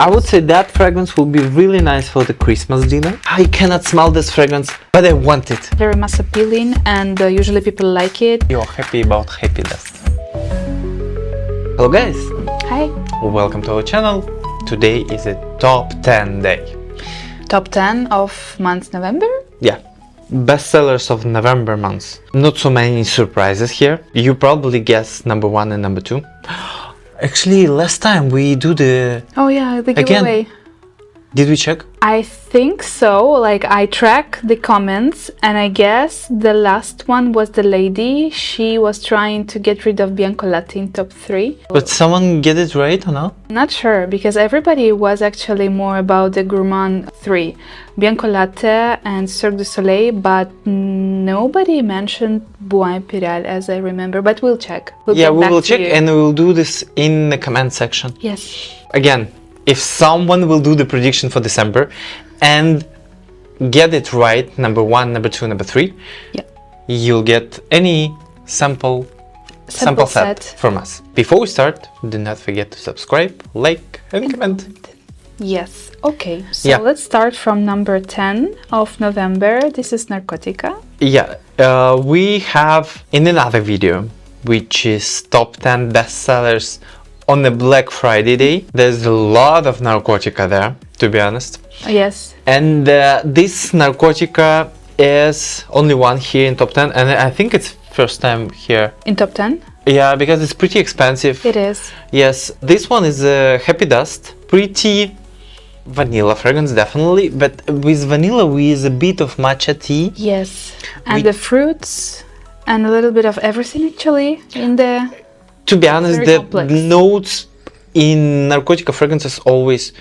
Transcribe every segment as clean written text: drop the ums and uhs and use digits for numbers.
I would say that fragrance will be really nice for the Christmas dinner. I cannot smell this fragrance, but I want it. Very mass appealing, and usually people like it. You're happy about happy dust. Hello guys, Hi. welcome to our channel. Today is a top 10 day. Top 10 of month November? Yeah, bestsellers of November months. Not so many surprises here. You probably guessed number 1 and number 2. Actually, last time we do the... Oh yeah, the Again. giveaway. Did we check? I think so. Like, I track the comments, and I guess the last one was the lady. She was trying to get rid of Bianco Latte in top 3. But someone get it right or no? Not sure, because everybody was actually more about the gourmand 3, Bianco Latte and Cirque du Soleil, but nobody mentioned Bois Impérial, as I remember. But we'll check. Yeah, get we back will to check you. and we will do this in the comment section. Yes. Again, if someone will do the prediction for December and get it right, number 1, number 2, number 3, Yeah. you'll get any sample set from us. Before we start, do not forget to subscribe, like and comment. Yes. Okay. So Yeah. let's start from number 10 of November. This is Narcotica. Yeah, we have in another video, which is top 10 bestsellers on the Black Friday day. There's a lot of Narcotica there, to be honest. Yes. And this Narcotica is only one here in top 10, and I think it's first time here. In top 10? Yeah, because it's pretty expensive. It is. Yes, this one is a Happy Dust. Pretty vanilla fragrance, definitely, but with vanilla with a bit of matcha tea. Yes. And the fruits and a little bit of everything actually in the... To be honest, Very the complex. notes in Narcotica fragrances always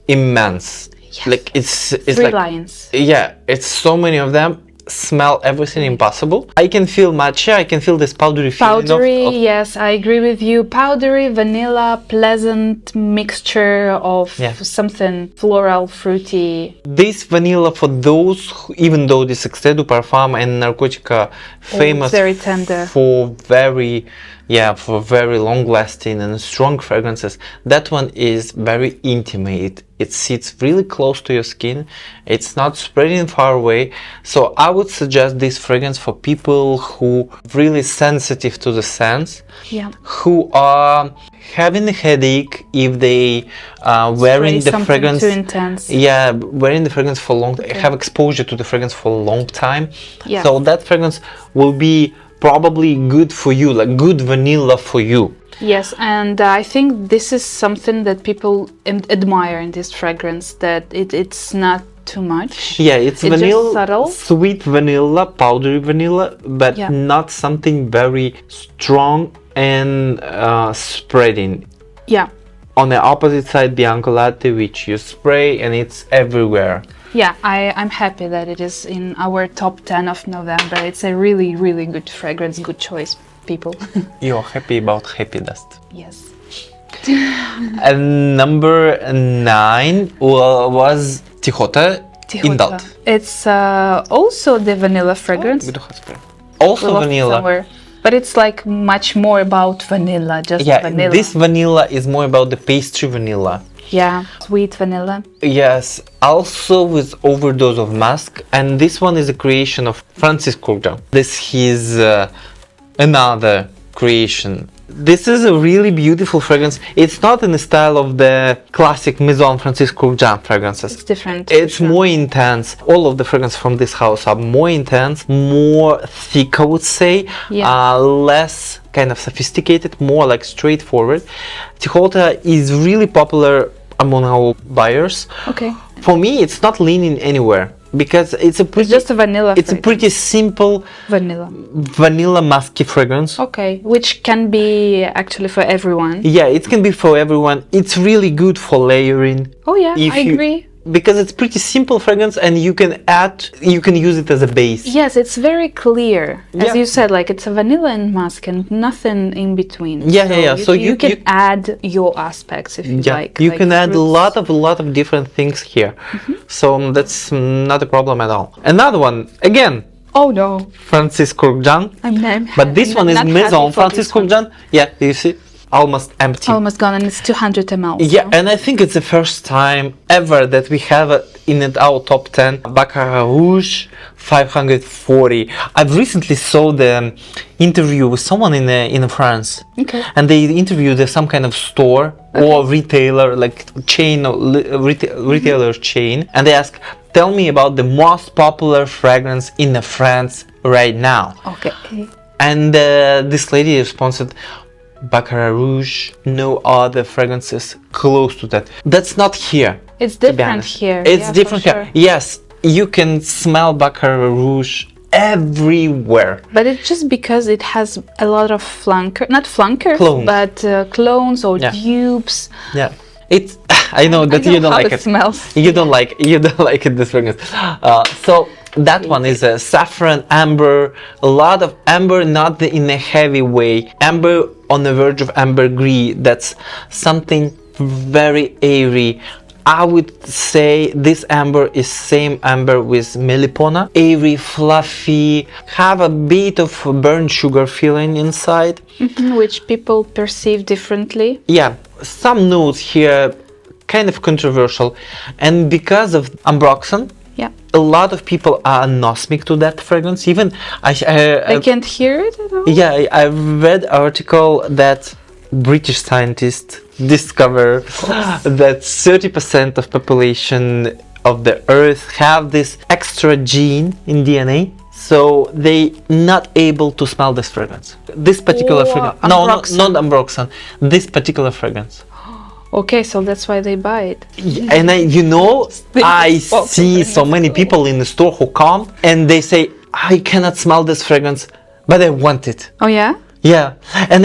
immense. Yes. Like it's 3 like lines. yeah, it's so many of them. Smell everything impossible. I can feel matcha. I can feel this powdery feeling Powdery, of yes, I agree with you. Powdery, vanilla, pleasant mixture of Yeah. something floral, fruity. this vanilla for those who, even though this Extrait du Parfum and Narcotica famous very tender. for very long lasting and strong fragrances, that one is very intimate. It sits really close to your skin. It's not spreading far away. So I would suggest this fragrance for people who really sensitive to the scents, Yeah. who are having a headache if they wearing the Something fragrance. too intense. Yeah, wearing the fragrance for long, have exposure to the fragrance for a long time. Yeah. So that fragrance will be probably good for you, like good vanilla for you. Yes, and I think this is something that people admire in this fragrance, that it's not too much. Yeah, it's just vanilla, subtle. sweet vanilla, powdery vanilla, but Yeah. not something very strong and spreading. Yeah. On the opposite side, Bianco Latte, which you spray and it's everywhere. Yeah, I'm happy that it is in our top 10 of November. It's a really, really good fragrance, good choice, people. You're happy about Happy Dust. Yes. And number 9 was Tihota. Indult. It's also the vanilla fragrance. Also We lost it vanilla. somewhere. But it's like much more about vanilla, just Yeah, vanilla. this vanilla is more about the pastry vanilla. Yeah, sweet vanilla. Yes, also with overdose of musk, and this one is a creation of Francis Courtin. This is another creation. This is a really beautiful fragrance. It's not in the style of the classic Maison Francis Courtin fragrances. It's different. It's more intense. All of the fragrances from this house are more intense, more thick, I would say, Yeah. less kind of sophisticated, more like straightforward. Tihota is really popular among our buyers. Okay. For me, it's not leaning anywhere because it's a pretty, It's just a vanilla it's a fragrance. pretty simple vanilla musky fragrance. Okay, which can be actually for everyone. Yeah, it can be for everyone. It's really good for layering. Oh yeah, If I you- agree. Because it's pretty simple fragrance and you can use it as a base. Yes, it's very clear. As Yeah. you said, like it's a vanilla and musk and nothing in between. So you can you- add your aspects if you like. you like can add a fruits. lot of different things here. So that's not a problem at all. Another one, again, Oh no, Francis Courtin. I'm But this one is not Maison happy for Francis this one. Courtin. Yeah, you see? almost empty. Almost gone, and it's 200 ml. Yeah, and I think it's the first time ever that we have in our top 10 Baccarat Rouge 540. I've recently saw the interview with someone in France. Okay. And they interviewed some kind of store or retailer, like chain or retailer chain, and they ask, tell me about the most popular fragrance in France right now. Okay. And this lady responded, Baccarat Rouge, no other fragrances close to that. That's not here. It's different here. It's yeah, different for here. sure. Yes, you can smell Baccarat Rouge everywhere. But it's just because it has a lot of not flunkers, Clones. but clones or Yeah. dupes. Yeah, it's. I know that you don't how like it. Smells. You don't like it. This fragrance. So that one is a saffron amber. A lot of amber, not in a heavy way. Amber on the verge of ambergris. That's something very airy. I would say this amber is same amber with Melipona. Airy, fluffy, have a bit of burnt sugar feeling inside. Which people perceive differently. Yeah, some notes here, kind of controversial. And because of ambroxan, Yeah. a lot of people are anosmic to that fragrance. Even I can't hear it at all. yeah, I read article that British scientists discover that 30% of population of the earth have this extra gene in DNA, so they not able to smell this fragrance. This particular fragrance. No, not ambroxan. This particular fragrance. Okay, so that's why they buy it. And I see so many people in the store who come and they say, I cannot smell this fragrance, but I want it. Oh yeah? Yeah, and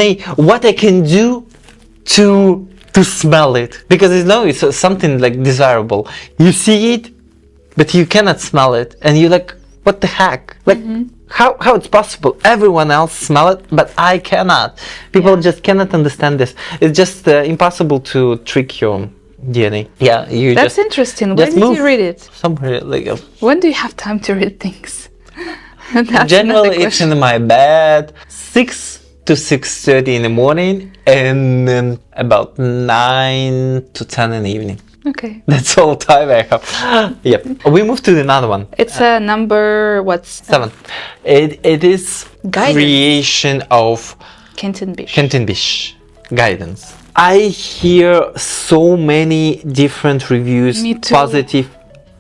what I can do to smell it, because it's something like desirable. You see it, but you cannot smell it, and you're like, what the heck? Like, how it's possible? Everyone else smell it, but I cannot. People just cannot understand this. It's just impossible to trick your DNA. Yeah, you. That's interesting. When did you read it? Somewhere like. When do you have time to read things? Generally, it's in my bed 6 to 6:30 in the morning, and then about 9 to 10 in the evening. Okay. That's all time I have. Yep. We move to another one. It's a number, what's 7. It is Guidance. creation of Kentenbisch. Kentenbisch guidance. I hear so many different reviews, Me too. positive,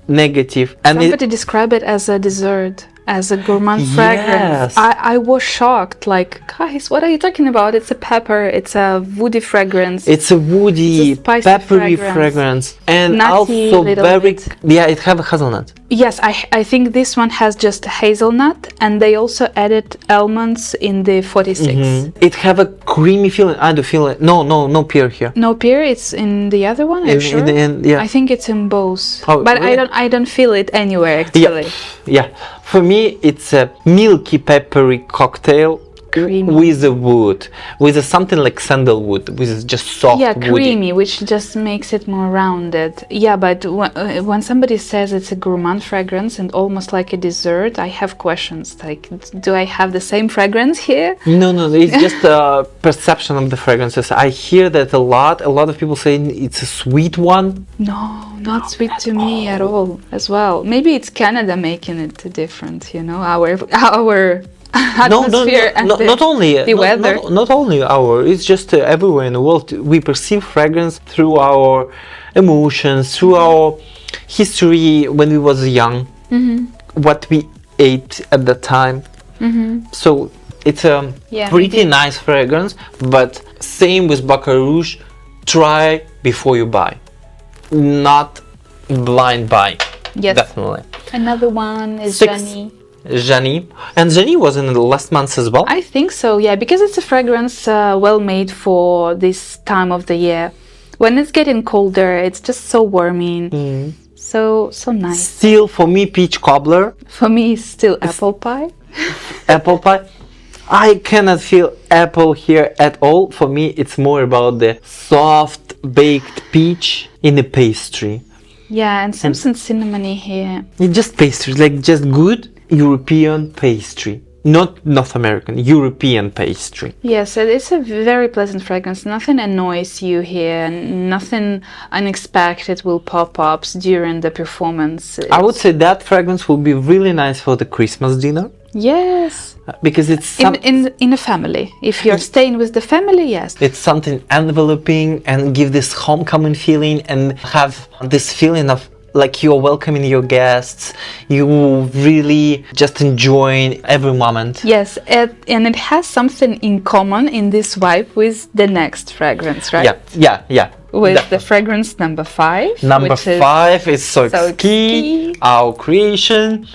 negative, and Somebody described it as a dessert, as a gourmand fragrance. Yes. I was shocked, like, guys, what are you talking about? It's a pepper, it's a woody fragrance. it's a woody, It's a spicy peppery fragrance. fragrance, and Nutty also little very bit. yeah. It have a hazelnut. Yes, I think this one has just hazelnut, and they also added almonds in the 46. It have a creamy feeling. I do feel it. No pear here. No pear, it's in the other one. Are you sure? Yeah. I think it's in both, Oh, but really? I don't feel it anywhere actually. Yeah. For me, it's a milky peppery cocktail Creamy. with a wood, with something like sandalwood, with just soft Yeah, woody. creamy, which just makes it more rounded. Yeah, but when somebody says it's a gourmand fragrance and almost like a dessert, I have questions. Like, do I have the same fragrance here? No, it's just a perception of the fragrances. I hear that a lot. A lot of people say it's a sweet one. No, not sweet to me at all. As well, maybe it's Canada making it different. You know, our atmosphere and not only the weather. Not only our. It's just everywhere in the world. We perceive fragrance through our emotions, through our history when we was young, what we ate at the time. So it's a pretty nice fragrance, but same with Baccarat Rouge. Try before you buy, not blind buy. Yes. Definitely. Another one is 6. Jany. Jany, and Jany was in the last month as well. I think so, yeah, because it's a fragrance well made for this time of the year. When it's getting colder, it's just so warming, so nice. Still, for me, peach cobbler, For me, it's still apple pie. apple pie. I cannot feel apple here at all. For me, it's more about the soft baked peach in the pastry. Yeah, and some cinnamony here. It's just pastry, like just good European pastry. not North American, European pastry. Yes, it's a very pleasant fragrance. Nothing annoys you here. Nothing unexpected will pop up during the performance. I would say that fragrance will be really nice for the Christmas dinner. Yes. Because it's In a family. If you're staying with the family, yes. it's something enveloping and give this homecoming feeling and have this feeling of like you're welcoming your guests. You really just enjoying every moment. Yes, and it has something in common in this vibe with the next fragrance, right? Yeah. With the fragrance number 5. Number which is 5 is Sooo Sooo Exquis, Exquis. our creation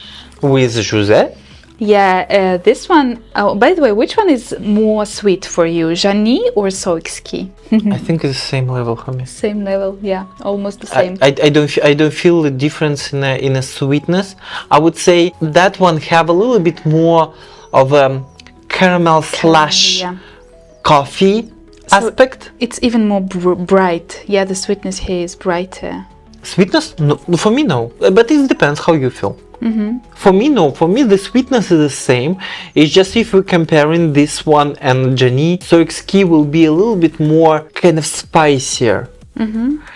with José. Yeah, this one, oh, by the way, which one is more sweet for you, Jany or Sooo Exquis? I think it's the same level for me. Same level, yeah, almost the same. I don't feel the difference in a sweetness. I would say that one have a little bit more of a caramel slash yeah. coffee aspect. It's even more bright. Yeah, the sweetness here is brighter. Sweetness? No, for me, no. But it depends how you feel. For me, no. For me, the sweetness is the same. It's just if we're comparing this one and Jany, Sooo Exquis will be a little bit more kind of spicier.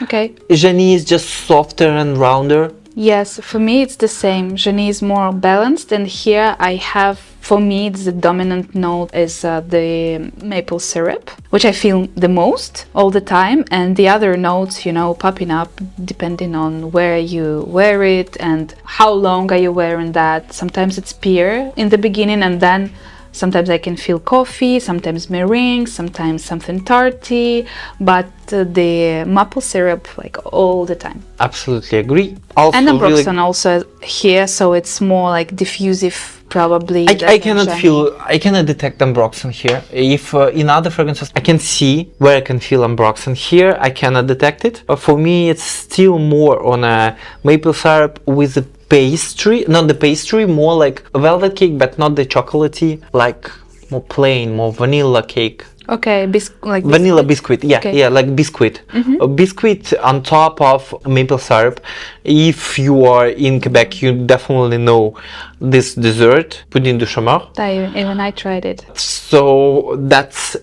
Okay. Jany is just softer and rounder. Yes, for me it's the same. Jany is more balanced, and here I have, for me, the dominant note is the maple syrup, which I feel the most all the time, and the other notes, popping up depending on where you wear it and how long are you wearing that. Sometimes it's pear in the beginning, and then sometimes I can feel coffee, sometimes meringue, sometimes something tarty, but the maple syrup like all the time. Absolutely agree. Also, And ambroxan also here, so it's more like diffusive probably. I cannot detect ambroxan here. If in other fragrances I can see where I can feel ambroxan, here I cannot detect it. For me it's still more on a maple syrup with a pastry, not the pastry, more like a velvet cake, but not the chocolatey, like more plain, more vanilla cake. Okay, like vanilla biscuit, yeah, Okay. yeah, like biscuit. A biscuit on top of maple syrup. If you are in Quebec, you definitely know this dessert, pudding de chamar. Even I tried it. So that's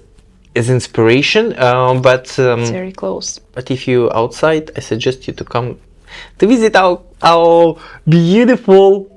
is inspiration, but It's very close. but if you outside, I suggest you to come to visit our beautiful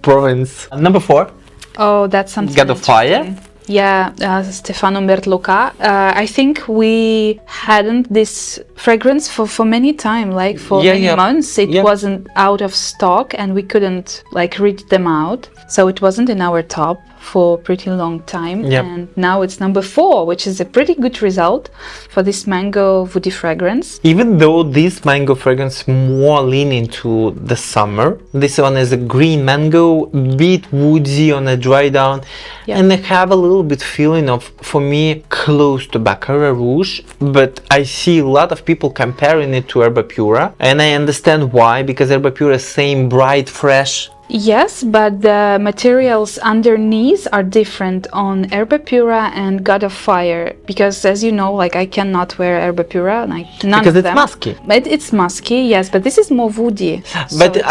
province. Number 4. Oh, that's something. God of Fire. interesting. Yeah, Stefano Bertoluca. I think we hadn't this fragrance for many time, like for many months. It wasn't out of stock, and we couldn't like read them out. So it wasn't in our top for a pretty long time. And now it's number 4, which is a pretty good result for this mango woody fragrance. Even though this mango fragrance more lean into the summer, this one is a green mango, bit woodsy on a dry down, and I have a little bit feeling of, for me, close to Baccarat Rouge, but I see a lot of people comparing it to Herba Pura, and I understand why, because Herba Pura is same bright, fresh. Yes, but the materials underneath are different on Herba Pura and God of Fire, because as you know, like I cannot wear Herba Pura, like none because of it's them. musky. But it's musky, yes, but this is more woody. But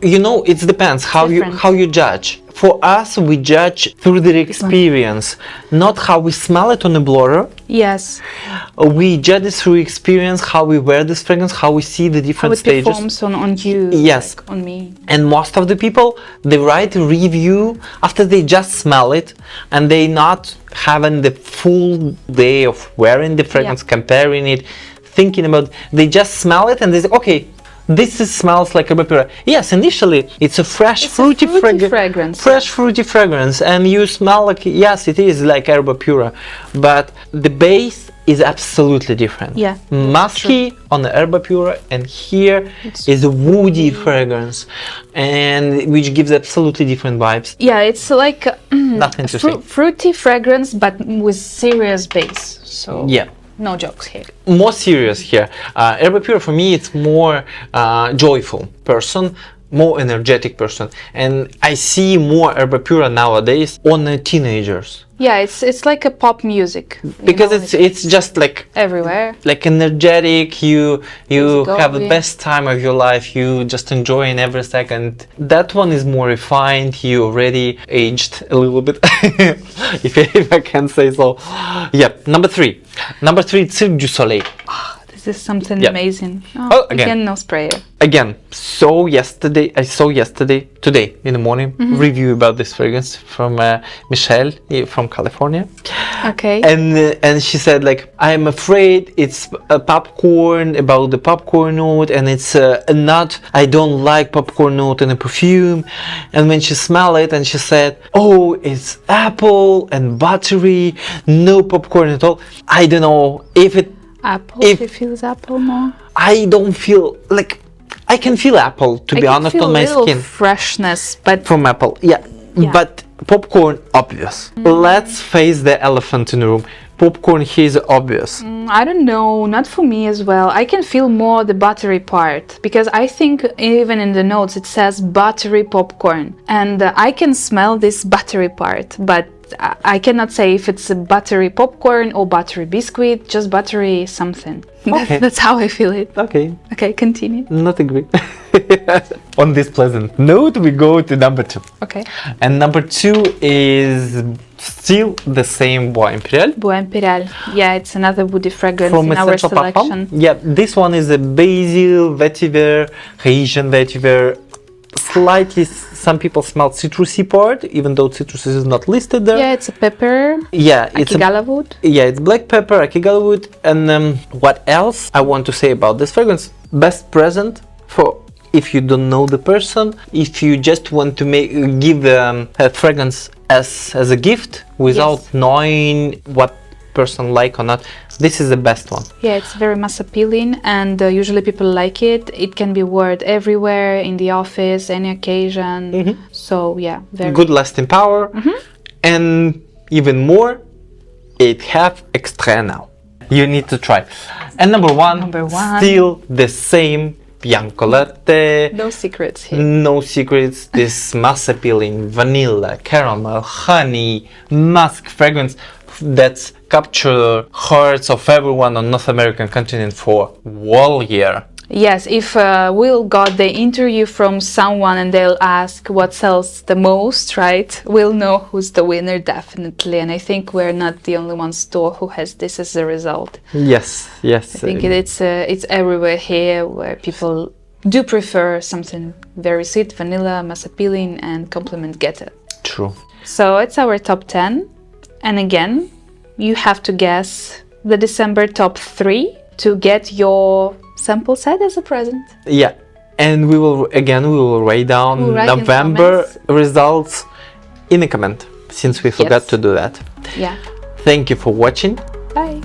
it depends how you judge. For us, we judge through the experience, not how we smell it on the blower. Yes. We judge it through experience, how we wear this fragrance, how we see the different stages. How it performs on you, yes, like on me. And most of the people, they write a review after they just smell it, and they not having the full day of wearing the fragrance, comparing it, thinking about. They just smell it and they say, okay, this smells like Herba Pura. Yes, initially it's a fresh, fruity fragrance. Fresh, fruity fragrance, and you smell like, yes, it is like Herba Pura, but the base is absolutely different. Yeah, musky on the Herba Pura, and here is a woody fragrance, and which gives absolutely different vibes. Yeah, it's like nothing to say. Fruity fragrance, but with serious base. So yeah. No jokes here. More serious here. Herba Pura for me, it's more joyful person. more energetic person, and I see more Herba Pura nowadays on teenagers. Yeah, it's like a pop music. Because it's just like everywhere. Like energetic, you have the going. best time of your life, you just enjoy in every second. That one is more refined, you already aged a little bit, if I can say so. Yeah, number three, Cirque du Soleil. This is something Yeah. amazing. Again no sprayer. Again, today in the morning, review about this fragrance from Michelle from California. Okay. And she said, like, I'm afraid it's a popcorn, about the popcorn note, and it's not, I don't like popcorn note in a perfume. And when she smelled it, and she said, oh, it's apple and buttery, no popcorn at all. I don't know if it Apple, she feels apple more. I don't feel like I can feel apple, to be honest, on my skin. Freshness, but From apple, yeah. But popcorn, obvious. Let's face the elephant in the room. Popcorn here is obvious. I don't know, not for me as well. I can feel more the buttery part, because I think even in the notes it says buttery popcorn, and I can smell this buttery part, but I cannot say if it's a buttery popcorn or buttery biscuit, just buttery something. Okay. That's how I feel it. Okay, Okay, continue. not agree. On this pleasant note, we go to number 2. Okay. And number 2 is still the same Bois Impérial. Bois Impérial. Yeah, it's another woody fragrance From in our Essential selection. Parfum. Yeah, this one is a basil, vetiver, Haitian vetiver. Slightly, some people smell citrusy part, even though citrus is not listed there. Yeah, it's a pepper. Yeah, it's Akigala wood. Yeah, it's black pepper, Akigala wood. And what else I want to say about this fragrance? Best present for if you don't know the person, if you just want to give a fragrance as a gift without knowing what person like or not. This is the best one. Yeah, it's very mass appealing, and usually people like it. It can be worn everywhere, in the office, any occasion. So yeah, very good lasting power, and even more, it have extra now. You need to try. And number one, still the same Bianco Latte. No secrets here. No secrets. This mass appealing vanilla, caramel, honey, musk fragrance that's capture hearts of everyone on North American continent for whole year. Yes, if we'll got the interview from someone and they'll ask what sells the most, right? We'll know who's the winner definitely, and I think we're not the only one store who has this as a result. Yes. I think it's everywhere here, where people do prefer something very sweet, vanilla, mass appealing, and compliment getter. True. So it's our top 10. And again, you have to guess the December top 3 to get your sample set as a present. Yeah, and we will write down November results in a comment, since we forgot to do that. Yeah. Thank you for watching. Bye.